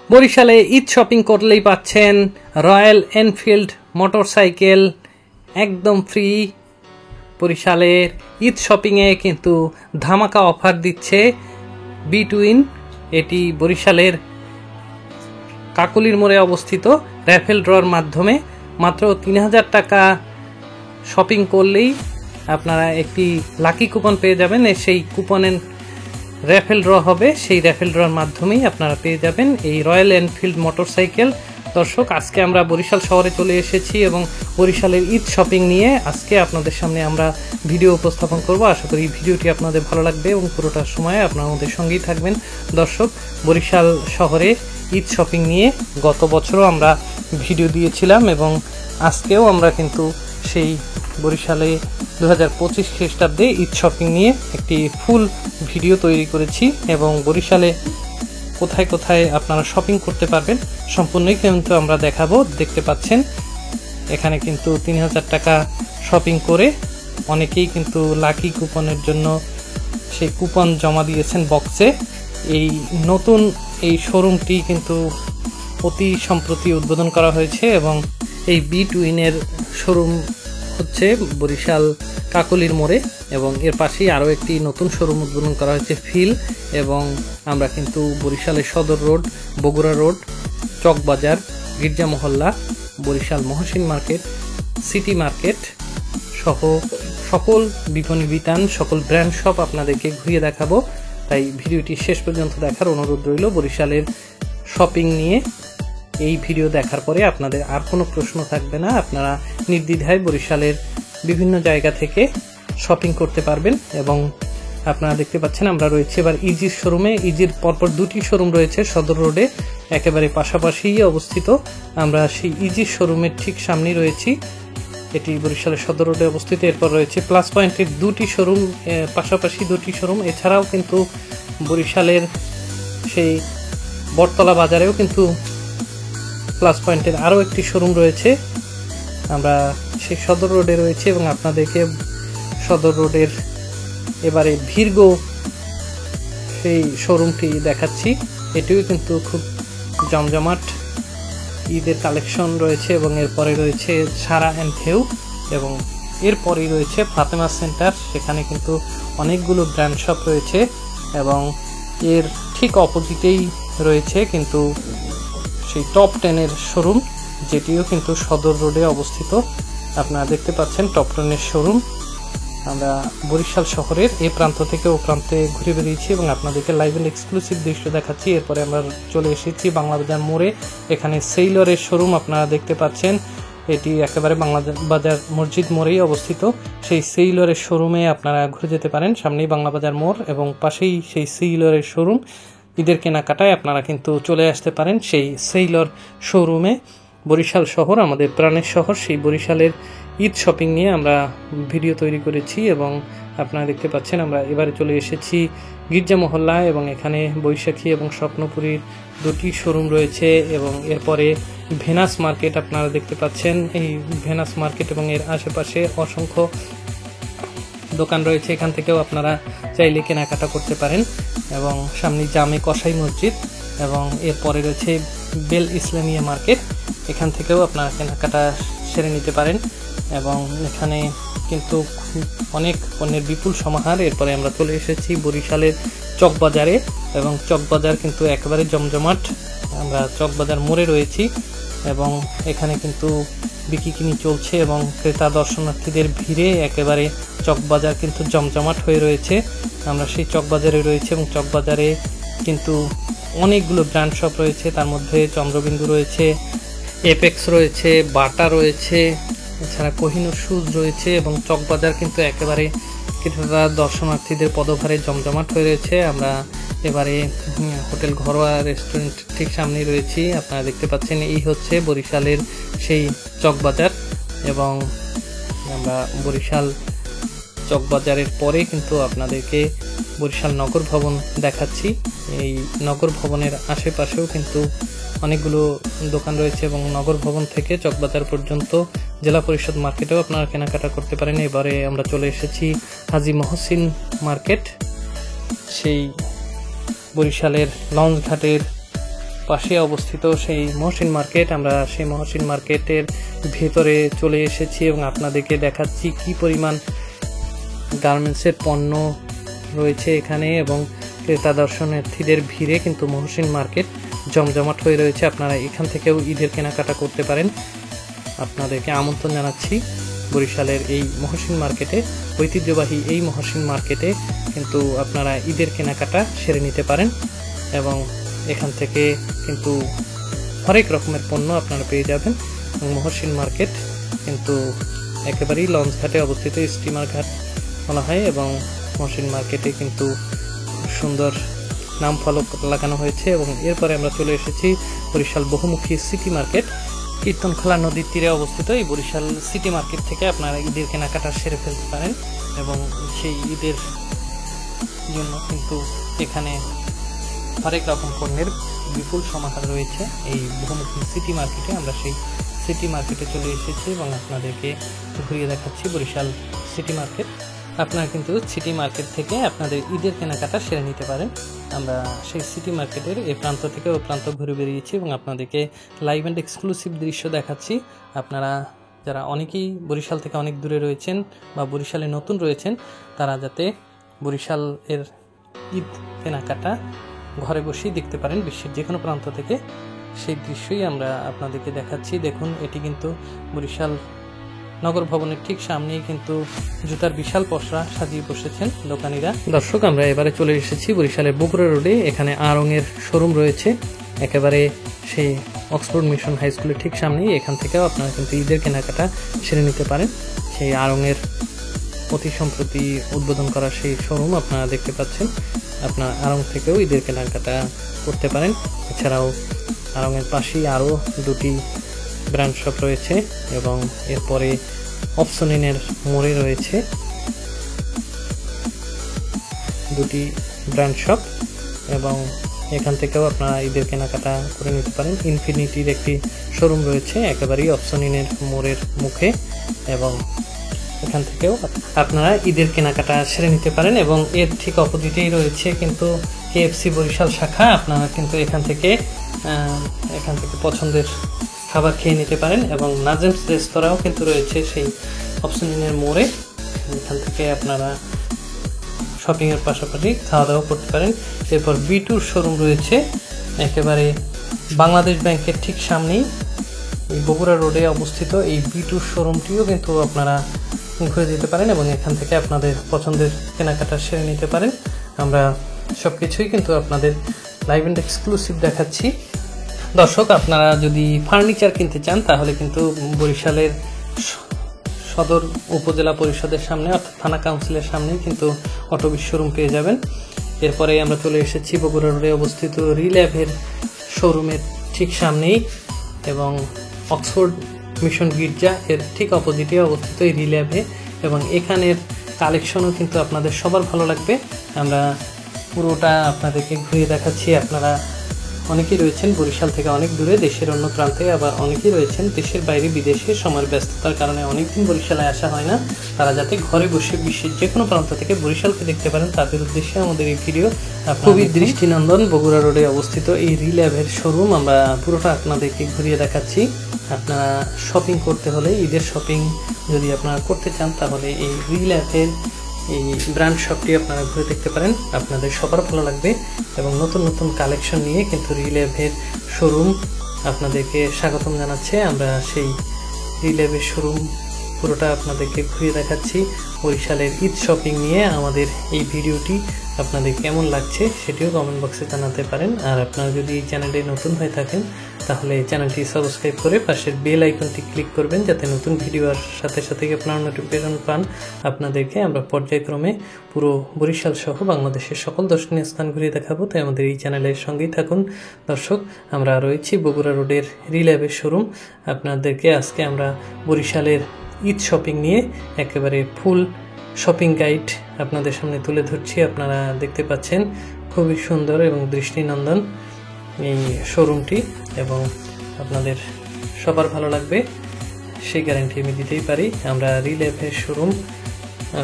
বরিশালে ঈদ শপিং করলেই পাচ্ছেন রয়্যাল এনফিল্ড মোটরসাইকেল একদম ফ্রি। বরিশালের ঈদ শপিংয়ে কিন্তু ধামাকা অফার দিচ্ছে বিটুইন। এটি বরিশালের কাকলির মোড়ে অবস্থিত। র্যাফেল ড্রর মাধ্যমে মাত্র 3000 টাকা শপিং করলেই আপনারা একটি লাকি কুপন পেয়ে যাবেন। সেই কুপনের র্যাফেল ড্র হবে, সেই র্যাফেল ড্রর মাধ্যমেই আপনারা পেয়ে যাবেন এই রয়্যাল এনফিল্ড মোটরসাইকেল। দর্শক, আজকে আমরা বরিশাল শহরে চলে এসেছি এবং বরিশালের ঈদ শপিং নিয়ে আজকে আপনাদের সামনে আমরা ভিডিও উপস্থাপন করব। আশা করি ভিডিওটি আপনাদের ভালো লাগবে এবং পুরোটা সময় আপনারা আমাদের সঙ্গেই থাকবেন। দর্শক, বরিশাল শহরে ঈদ শপিং নিয়ে গত বছরও আমরা ভিডিও দিয়েছিলাম এবং আজকেও আমরা কিন্তু সেই বরিশালে 2025 খ্রিস্টাব্দে ঈদ শপিং নিয়ে একটি ফুল ভিডিও তৈরি করেছি এবং বরিশালে কোথায় কোথায় আপনারা শপিং করতে পারবেন সম্পূর্ণই কিন্তু আমরা দেখাবো। দেখতে পাচ্ছেন এখানে কিন্তু 3000 টাকা শপিং করে অনেকেই কিন্তু লাকি কুপনের জন্য সেই কুপন জমা দিয়েছেন বক্সে। এই নতুন এই শোরুমটি কিন্তু অতি সম্প্রতি উদ্বোধন করা হয়েছে এবং এই বিটুইনের শোরুম হচ্ছে বরিশাল কাকলির মোড়ে এবং এর পাশেই আরও একটি নতুন শোরুম উদ্বোধন করা হয়েছে ফিল। এবং আমরা কিন্তু বরিশালের সদর রোড, বগুড়া রোড, চকবাজার, গির্জা মহল্লা, Barishal Mohsin market, city market সহ সকল বিপণী বিতান, সকল ব্র্যান্ড শপ আপনাদেরকে ঘুরিয়ে দেখাবো। তাই ভিডিওটি শেষ পর্যন্ত দেখার অনুরোধ রইল। বরিশালের শপিং নিয়ে এই ভিডিও দেখার পরে আপনাদের আর কোনো প্রশ্ন থাকবে না, আপনারা নির্দ্বিধায় বরিশালের বিভিন্ন জায়গা থেকে শপিং করতে পারবেন। এবং আপনারা দেখতে পাচ্ছেন আমরা রয়েছে এবার ইজির শোরুমে। ইজির পরপর দুটি শোরুম রয়েছে সদর রোডে, একেবারে পাশাপাশি অবস্থিত। আমরা সেই ইজির শোরুমের ঠিক সামনেই রয়েছি, এটি বরিশালের সদর রোডে অবস্থিত। এরপর রয়েছে প্লাস পয়েন্টের দুটি শোরুম, পাশাপাশি দুটি শোরুম। এছাড়াও কিন্তু বরিশালের সেই বটতলা বাজারেও কিন্তু প্লাস পয়েন্টের আরও একটি শোরুম রয়েছে। আমরা সেই সদর রোডে রয়েছে এবং আপনাদেরকে সদর রোডের এবারে ভিরগো সেই শোরুমটি দেখাচ্ছি। এটিও কিন্তু খুব জমজমাট ঈদের কালেকশন রয়েছে এবং এরপরে রয়েছে সারা অ্যান্ড ফেউ এবং এরপরেই রয়েছে ফাতেমা সেন্টার। সেখানে কিন্তু অনেকগুলো ব্র্যান্ড শপ রয়েছে এবং এর ঠিক অপোজিটেই রয়েছে কিন্তু সেই টপ 10-এর শোরুম, যেটিও কিন্তু সদর রোডে অবস্থিত। আপনারা দেখতে পাচ্ছেন টপ 10-এর শোরুম। আমরা বরিশাল শহরের এ প্রান্ত থেকে ও প্রান্তে ঘুরে বেরিয়েছি এবং আপনাদেরকে লাইভ এন্ড এক্সক্লুসিভ দৃশ্য দেখাচ্ছি। এরপরে আমরা চলে এসেছি বাংলাবাজার মোড়ে। এখানে সেইলরের শোরুম আপনারা দেখতে পাচ্ছেন, এটি একেবারে বাংলাবাজার মসজিদ মোড়েই অবস্থিত। সেই সেইলরের শোরুমে আপনারা ঘুরে যেতে পারেন, সামনেই বাংলাবাজার মোড় এবং পাশেই সেই সেইলরের শোরুম। ঈদের কেনাকাটায় আপনারা কিন্তু চলে আসতে পারেন সেই সেইলর শোরুমে। বরিশাল শহর আমাদের প্রাণের শহর, সেই বরিশালের ঈদ শপিং নিয়ে আমরা ভিডিও তৈরি করেছি এবং আপনারা দেখতে পাচ্ছেন আমরা এবারে চলে এসেছি গির্জা মহল্লা এবং এখানে বৈশাখী এবং স্বপ্নপুরীর দুটি শোরুম রয়েছে এবং এরপরে ভেনাস মার্কেট আপনারা দেখতে পাচ্ছেন। এই ভেনাস মার্কেট এবং এর আশেপাশে অসংখ্য দোকান রয়েছে, এখান থেকেও আপনারা চাইলে কেনাকাটা করতে পারেন। এবং সামনে জামে কসাই মসজিদ এবং এরপরে রয়েছে বেল ইসলামিয়া মার্কেট, এখান থেকেও আপনারা কেনাকাটা সেরে নিতে পারেন এবং এখানে কিন্তু অনেক পণ্যের বিপুল সমাহার। এরপরে আমরা চলে এসেছি বরিশালের চকবাজারে এবং চকবাজার কিন্তু একেবারে জমজমাট। আমরা চকবাজার মোড়ে রয়েছি এবং এখানে কিন্তু বিক্রি চলছে এবং ক্রেতা দর্শনার্থীদের ভিড়ে একেবারে চকবাজার কিন্তু জমজমাট হয়ে রয়েছে। আমরা সেই চকবাজারে রয়েছে এবং চকবাজারে কিন্তু অনেকগুলো ব্র্যান্ড শপ রয়েছে, তার মধ্যে চন্দ্রবিন্দু রয়েছে, এপেক্স রয়েছে, বাটা রয়েছে, এছাড়া কোহিনুর শুজ রয়েছে এবং চকবাজার কিন্তু একেবারে ক্রেতা দর্শনার্থীদের পদভারে জমজমাট হয়ে রয়েছে। আমরা এবারে হোটেল ঘরোয়া রেস্টুরেন্ট ঠিক সামনেই রয়েছি, আপনারা দেখতে পাচ্ছেন এই হচ্ছে বরিশালের সেই চকবাজার। এবং আমরা বরিশাল চকবাজারের পরে কিন্তু আপনাদেরকে বরিশাল নগর ভবন দেখাচ্ছি। এই নগর ভবনের আশেপাশেও কিন্তু অনেকগুলো দোকান রয়েছে এবং নগর ভবন থেকে চকবাজার পর্যন্ত জেলা পরিষদ মার্কেটেও আপনারা কেনাকাটা করতে পারেন। এবারে আমরা চলে এসেছি হাজী মহসিন মার্কেট, সেই বরিশালের লঞ্চ ঘাটের পাশে অবস্থিত সেই মহসিন মার্কেট। আমরা সেই মহসিন মার্কেটের ভেতরে চলে এসেছি এবং আপনাদেরকে দেখাচ্ছি কি পরিমাণ গার্মেন্টসের পণ্য রয়েছে এখানে, এবং ক্রেতা দর্শনার্থীদের ভিড়ে কিন্তু মহসিন মার্কেট জমজমাট হয়ে রয়েছে। আপনারা এখান থেকেও ঈদের কেনাকাটা করতে পারেন। আপনাদেরকে আমন্ত্রণ জানাচ্ছি বরিশালের এই মহসিন মার্কেটে। ঐতিহ্যবাহী এই মহসিন মার্কেটে কিন্তু আপনারা ঈদের কেনাকাটা সেরে নিতে পারেন এবং এখান থেকে কিন্তু হরেক রকমের পণ্য আপনারা পেয়ে যাবেন। মহসিন মার্কেট কিন্তু একেবারেই লঞ্চ ঘাটে অবস্থিত, স্টিমার ঘাট বলা হয়, এবং মহসিন মার্কেটে কিন্তু সুন্দর নাম ফলক লাগানো হয়েছে। এবং এরপরে আমরা চলে এসেছি বরিশাল বহুমুখী সিটি মার্কেট। কীর্তনখোলা নদীর তীরে অবস্থিত এই বরিশাল সিটি মার্কেট থেকে আপনারা ঈদের কেনাকাটা সেরে ফেলতে পারেন এবং সেই ঈদের জন্য কিন্তু এখানে হরেক রকম পণ্যের বিপুল সমাহার রয়েছে এই বহুমুখী সিটি মার্কেটে। আমরা সেই সিটি মার্কেটে চলে এসেছি এবং আপনাদেরকে ঘুরিয়ে দেখাচ্ছি বরিশাল সিটি মার্কেট। আপনারা কিন্তু সিটি মার্কেট থেকে আপনাদের ঈদের কেনাকাটা সেরে নিতে পারেন। আমরা সেই সিটি মার্কেটের এই প্রান্ত থেকে ও প্রান্ত ঘুরে বেরিয়েছি এবং আপনাদেরকে লাইভ অ্যান্ড এক্সক্লুসিভ দৃশ্য দেখাচ্ছি। আপনারা যারা অনেকেই বরিশাল থেকে অনেক দূরে রয়েছেন বা বরিশালে নতুন রয়েছেন, তারা যাতে বরিশালের ঈদ কেনাকাটা ঘরে বসেই দেখতে পারেন বিশ্বের যে কোনো প্রান্ত থেকে, সেই দৃশ্যই আমরা আপনাদেরকে দেখাচ্ছি। দেখুন, এটি কিন্তু বরিশাল নগর ভবনের ঠিক সামনেই কিন্তু জুতার বিশাল পসরা সাজিয়ে বসেছেন দোকানিরা। দর্শক, আমরা এবারে চলে এসেছি বরিশালের বগুড়া রোডে। এখানে আড়ং-এর শোরুম রয়েছে একেবারে সেই অক্সফোর্ড মিশন হাই স্কুলের ঠিক সামনেই। এখান থেকেও আপনারা কিন্তু ঈদের কেনাকাটা সেরে নিতে পারেন। সেই আড়ং-এর অতি সম্প্রতি উদ্বোধন করা সেই শোরুম আপনারা দেখতে পাচ্ছেন। আপনার আড়ং থেকেও ঈদের কেনাকাটা করতে পারেন। এছাড়াও আড়ং-এর পাশেই আরও দুটি ব্র্যান্ড শপ রয়েছে এবং এরপরে অপশনিনের মোড়ে রয়েছে দুটি ব্র্যান্ড শপ এবং এখান থেকেও আপনারা ঈদের কেনাকাটা করে নিতে পারেন। ইনফিনিটির একটি শোরুম রয়েছে একেবারেই অপশনিনের মোড়ের মুখে এবং এখান থেকেও আপনারা ঈদের কেনাকাটা সেরে নিতে পারেন। এবং এর ঠিক অপোজিটেই রয়েছে কিন্তু কেএফসি বরিশাল শাখা। আপনারা কিন্তু এখান থেকে পছন্দের খাবার খেয়ে নিতে পারেন এবং নাজেমস রেস্তোরাঁও কিন্তু রয়েছে সেই অপশনিনের মোড়ে। এখান থেকে আপনারা শপিংয়ের পাশাপাশি খাওয়া দাওয়া করতে পারেন। এরপর বিটুর শোরুম রয়েছে একেবারে বাংলাদেশ ব্যাংকের ঠিক সামনেই এই বগুড়া রোডে অবস্থিত। এই বিটুর শোরুমটিও কিন্তু আপনারা ঘুরে যেতে পারেন এবং এখান থেকে আপনাদের পছন্দের কেনাকাটা সেরে নিতে পারেন। আমরা সব কিছুই কিন্তু আপনাদের লাইভ অ্যান্ড এক্সক্লুসিভ দেখাচ্ছি। দর্শক, আপনারা যদি ফার্নিচার কিনতে চান তাহলে কিন্তু বরিশালের সদর উপজেলা পরিষদের সামনে অর্থাৎ থানা কাউন্সিলের সামনে কিন্তু অটোবিস শোরুম পেয়ে যাবেন। এরপরে আমরা চলে এসেছি বগুড়া রোডে অবস্থিত রিল্যাভের শোরুমের ঠিক সামনেই এবং অক্সফোর্ড মিশন গির্জা এর ঠিক অপোজিটে অবস্থিত এই রিল্যাভে এবং এখানের কালেকশনও কিন্তু আপনাদের সবার ভালো লাগবে। আমরা পুরোটা আপনাদেরকে ঘুরিয়ে দেখাচ্ছি। আপনারা অনেকেই রয়েছেন বরিশাল থেকে অনেক দূরে, দেশের অন্য প্রান্তে, আবার অনেকেই রয়েছেন দেশের বাইরে বিদেশে। সময়ের ব্যস্ততার কারণে অনেকদিন বরিশালে আসা হয় না। তারা যাতে ঘরে বসে বিশ্বের যে কোনো প্রান্ত থেকে বরিশালকে দেখতে পারেন, তাদের উদ্দেশ্যে আমাদের এই ভিডিও। খুবই দৃষ্টিনন্দন বগুড়া রোডে অবস্থিত এই রিল্যাভের শোরুম আমরা পুরোটা আপনাদেরকে ঘুরিয়ে দেখাচ্ছি। আপনারা শপিং করতে হলে, ঈদের শপিং যদি আপনারা করতে চান, তাহলে এই রিল্যাভের এই ব্র্যান্ড শপটি আপনারা ঘুরে দেখতে পারেন। আপনাদের সবার ভালো লাগবে এবং নতুন নতুন কালেকশন নিয়ে কিন্তু রিল্যাভের শোরুম আপনাদেরকে স্বাগতম জানাচ্ছে। আমরা সেই রিল্যাভের শোরুম পুরোটা আপনাদেরকে ঘুরিয়ে দেখাচ্ছি বরিশালের ঈদ শপিং নিয়ে। আমাদের এই ভিডিওটি আপনাদের কেমন লাগছে সেটিও কমেন্ট বক্সে জানাতে পারেন। আর আপনারা যদি এই চ্যানেলে নতুন হয়ে থাকেন তাহলে চ্যানেলটি সাবস্ক্রাইব করে পাশের বেল আইকনটি ক্লিক করবেন, যাতে নতুন ভিডিওর সাথে সাথে আপনারা নোটিফিকেশন পান। আপনাদেরকে আমরা পর্যায়ক্রমে পুরো বরিশাল সহ বাংলাদেশের সকল দর্শনীয় স্থান ঘুরিয়ে দেখাবো, তাই আমাদের এই চ্যানেলের সঙ্গেই থাকুন। দর্শক, আমরা রয়েছি বগুড়া রোডের রিল্যাভের শোরুম। আপনাদেরকে আজকে আমরা বরিশালের ঈদ শপিং নিয়ে একেবারে ফুল শপিং গাইড আপনাদের সামনে তুলে ধরছি। আপনারা দেখতে পাচ্ছেন খুবই সুন্দর এবং দৃষ্টিনন্দন এই শোরুমটি এবং আপনাদের সবার ভালো লাগবে সেই গ্যারান্টি আমি দিতেই পারি। আমরা রিল্যাভের শোরুম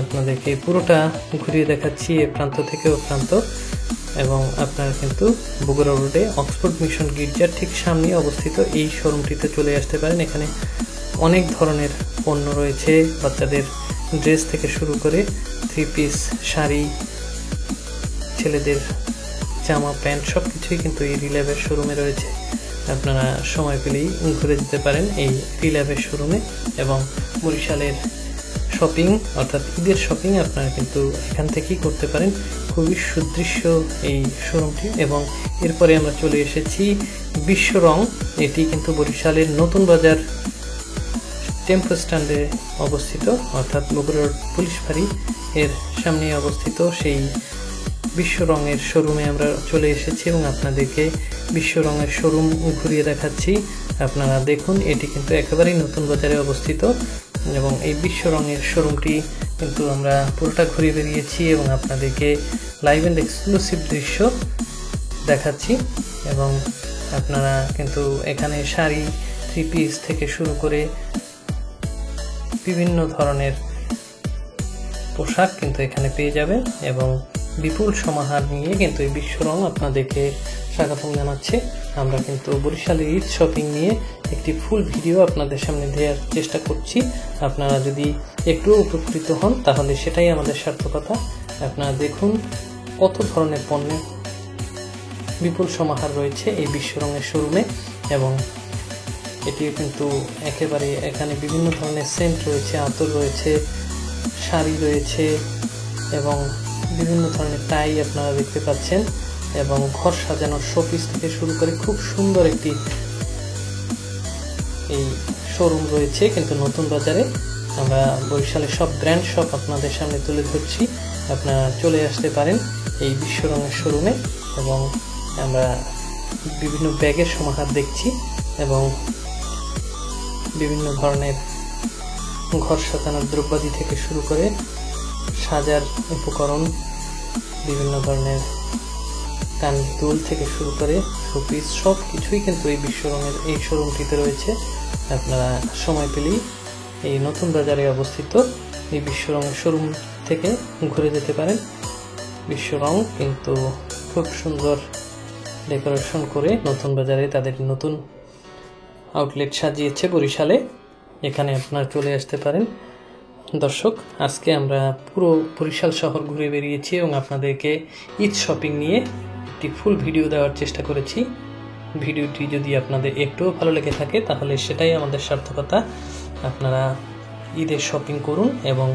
আপনাদেরকে পুরোটা ঘুরিয়ে দেখাচ্ছি এ প্রান্ত থেকে ও প্রান্ত। এবং আপনারা কিন্তু বগুড়া রোডে অক্সফোর্ড মিশন গির্জার ঠিক সামনে অবস্থিত এই শোরুমটিতে চলে আসতে পারেন। এখানে অনেক ধরনের পণ্য রয়েছে, বাচ্চাদের ড্রেস থেকে শুরু করে 3 পিস শাড়ি, ছেলেদের জামা প্যান্ট সব কিছুই কিন্তু এই রিল্যাবের শোরুমে রয়েছে। আপনারা সময় পেলেই ঘুরে যেতে পারেন এই রিল্যাবের শোরুমে। এবং বরিশালের শপিং অর্থাৎ ঈদের শপিং আপনারা কিন্তু এখান থেকেই করতে পারেন। খুবই সুদৃশ্য এই শোরুমটি। এবং এরপরে আমরা চলে এসেছি বিশ্ব রং। এটি কিন্তু বরিশালের নতুন বাজার টেম্পো স্ট্যান্ডে অবস্থিত, অর্থাৎ বগুড়া পুলিশ ফাঁড়ি এর সামনে অবস্থিত সেই বিশ্ব রঙের শোরুমে আমরা চলে এসেছি এবং আপনাদেরকে বিশ্ব রঙের শোরুম ঘুরিয়ে দেখাচ্ছি। আপনারা দেখুন, এটি কিন্তু একেবারেই নতুন বাজারে অবস্থিত এবং এই বিশ্ব রঙের শোরুমটি কিন্তু আমরা পুরোটা ঘুরে বেরিয়েছি এবং আপনাদেরকে লাইভ অ্যান্ড এক্সক্লুসিভ দৃশ্য দেখাচ্ছি। এবং আপনারা কিন্তু এখানে শাড়ি, 3 পিস থেকে শুরু করে বিভিন্ন ধরনের পোশাক কিন্তু এখানে পেয়ে যাবেন এবং বিপুল সমাহার নিয়ে কিন্তু এই বিশ্ব রং আপনাদেরকে স্বাগতম জানাচ্ছে। আমরা কিন্তু বরিশালের ঈদ শপিং নিয়ে একটি ফুল ভিডিও আপনাদের সামনে দেওয়ার চেষ্টা করছি। আপনারা যদি একটু উপকৃত হন তাহলে সেটাই আমাদের সার্থকতা। আপনারা দেখুন কত ধরনের পণ্যের বিপুল সমাহার রয়েছে এই বিশ্ব রঙের শোরুমে। এবং এটিও কিন্তু একেবারে এখানে বিভিন্ন ধরনের সেন্ট রয়েছে, আতর রয়েছে, শাড়ি রয়েছে এবং বিভিন্ন ধরনের টাই আপনারা দেখতে পাচ্ছেন। এবং ঘর সাজানোর শোপিস থেকে শুরু করে খুব সুন্দর একটি এই শোরুম রয়েছে কিন্তু নতুন বাজারে। আমরা বরিশালের সব ব্র্যান্ড শপ আপনাদের সামনে তুলে ধরছি। আপনারা চলে আসতে পারেন এই বিশ্ব রঙের শোরুমে। এবং আমরা বিভিন্ন ব্যাগের সমাহার দেখছি এবং বিভিন্ন ধরনের ঘর সাজানোর দ্রব্যাদি থেকে শুরু করে সাজার উপকরণ, বিভিন্ন ধরনের কানের দুল থেকে শুরু করে শোপিস সব কিছুই কিন্তু এই বিশ্ব রঙের এই শোরুমটিতে রয়েছে। আপনারা সময় পেলেই এই নতুন বাজারে অবস্থিত এই বিশ্ব রঙের শোরুম থেকে ঘুরে যেতে পারেন। বিশ্ব রং কিন্তু খুব সুন্দর ডেকোরেশন করে নতুন বাজারে তাদের নতুন আউটলেট সাজিয়েছে বরিশালে। এখানে আপনারা চলে আসতে পারেন। দর্শক, আজকে আমরা পুরো বরিশাল শহর ঘুরে বেরিয়েছি এবং আপনাদেরকে ঈদ শপিং নিয়ে একটি ফুল ভিডিও দেওয়ার চেষ্টা করেছি। ভিডিওটি যদি আপনাদের একটুও ভালো লেগে থাকে তাহলে সেটাই আমাদের সার্থকতা। আপনারা ঈদের শপিং করুন এবং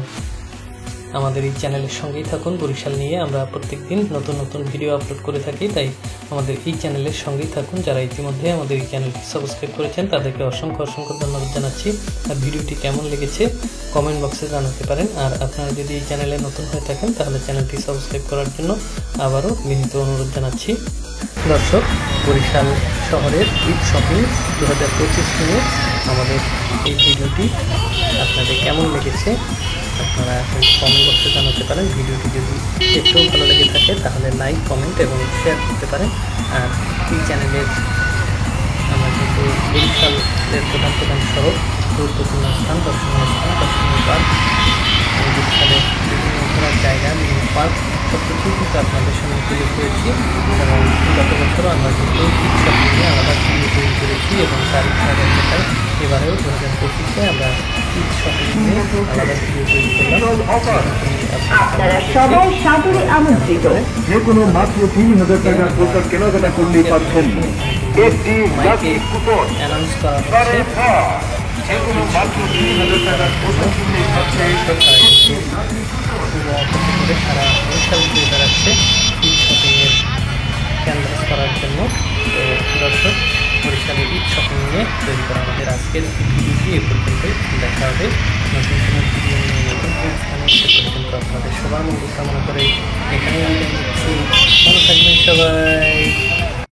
আমাদের এই চ্যানেলের সঙ্গেই থাকুন। বরিশাল নিয়ে আমরা প্রত্যেকদিন নতুন নতুন ভিডিও আপলোড করে থাকি, তাই আমাদের এই চ্যানেলের সঙ্গেই থাকুন। যারা ইতিমধ্যে আমাদের এই চ্যানেলটি সাবস্ক্রাইব করেছেন তাদেরকে অসংখ্য অসংখ্য ধন্যবাদ জানাচ্ছি। আর ভিডিওটি কেমন লেগেছে কমেন্ট বক্সে জানাতে পারেন। আর আপনারা যদি এই চ্যানেলে নতুন হয়ে থাকেন তাহলে চ্যানেলটি সাবস্ক্রাইব করার জন্য আবারও বিনীত অনুরোধ জানাচ্ছি। দর্শক, বরিশাল শহরের ঈদ শপিং 2025 নিয়ে আমাদের এই ভিডিওটি আপনাদের কেমন লেগেছে আপনারা এখন কমেন্ট বক্সে জানাতে পারেন। ভিডিওটি যদি একটু ভালো লেগে থাকে তাহলে লাইক, কমেন্ট এবং শেয়ার করতে পারেন। আর এই চ্যানেলের আমরা কিন্তু বরিশালের প্রধান প্রধান সড়ক, গুরুত্বপূর্ণ স্থান, দর্শনীয় স্থান, দর্শনীয় পার্ক, বরিশালের বিভিন্ন ঘোরার জায়গা, বিভিন্ন পার্ক সব কিছুই কিন্তু আপনাদের সামনে তুলে ধরেছি। এবং গত বছরও আমরা কিন্তু ঈদ শপিং নিয়ে আলাদা ভিডিও তৈরি করেছি এবং তারিখ সাজার এবারেও 2025-এ আমরা ঈদ শপিং নিয়ে আলাদা ভিডিও তৈরি করলাম। আপনারা সবাই সাদরে আমন্ত্রিত। যে কোনো মাত্র 3,000 টাকার পোশাক কেনাকাটা করলেই পাচ্ছেন একটি কুপন। অ্যানাউন্স করা হচ্ছে যে কোনো মাত্র 3,000 টাকার পোশাক কিনলেই পাচ্ছেন করে সারা বরিশাল ঘুরে বেড়াচ্ছে ঈদ শপিংয়ের ক্যানভাস করার জন্য। তো দর্শক, বরিশালের ঈদ শপিং নিয়ে তৈরি করা আমাদের আজকের ভিডিওটি এ পর্যন্তই। দেখা হবে নতুন কোনো ভিডিও নিয়ে নতুন কোনো স্থানে। সে পর্যন্ত আপনাদের সবার মঙ্গল কামনা করে এখানে আমি ভালো থাকবেন সবাই।